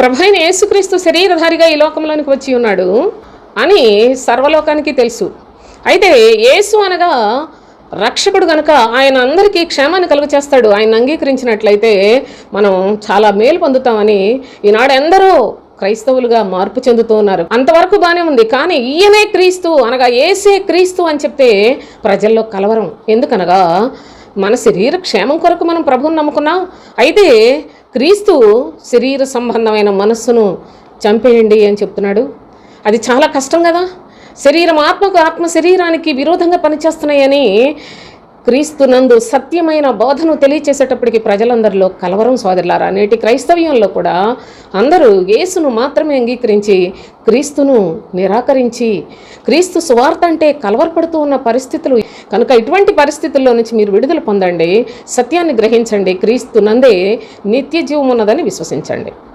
ప్రభువైన యేసుక్రీస్తు శరీరధారిగా ఈ లోకంలోనికి వచ్చి ఉన్నాడు అని సర్వలోకానికి తెలుసు. అయితే యేసు అనగా రక్షకుడు గనుక ఆయన అందరికీ క్షేమాన్ని కలుగ చేస్తాడు. ఆయన అంగీకరించినట్లయితే మనం చాలా మేలు పొందుతామని ఈనాడు ఎందరో క్రైస్తవులుగా మార్పు చెందుతూ ఉన్నారు. అంతవరకు బాగానే ఉంది. కానీ ఈయనే క్రీస్తు అనగా యేసే క్రీస్తు అని చెప్తే ప్రజల్లో కలవరం. ఎందుకనగా మన శరీర క్షేమం కొరకు మనం ప్రభువుని నమ్ముకున్నాం. అయితే క్రీస్తు శరీర సంబంధమైన మనస్సును చంపేయండి అని చెప్తున్నాడు. అది చాలా కష్టం కదా. శరీరం ఆత్మకు, ఆత్మ శరీరానికి విరోధంగా పనిచేస్తున్నాయని క్రీస్తు నందు సత్యమైన బోధను తెలియచేసేటప్పటికి ప్రజలందరిలో కలవరం సోదరులారా. నేటి క్రైస్తవ్యంలో కూడా అందరూ యేసును మాత్రమే అంగీకరించి క్రీస్తును నిరాకరించి క్రీస్తు సువార్త అంటే కలవరపడుతూ ఉన్న పరిస్థితులు కనుక ఇటువంటి పరిస్థితుల్లో నుంచి మీరు విడుదల పొందండి, సత్యాన్ని గ్రహించండి, క్రీస్తు నందే నిత్య జీవం ఉన్నదని విశ్వసించండి.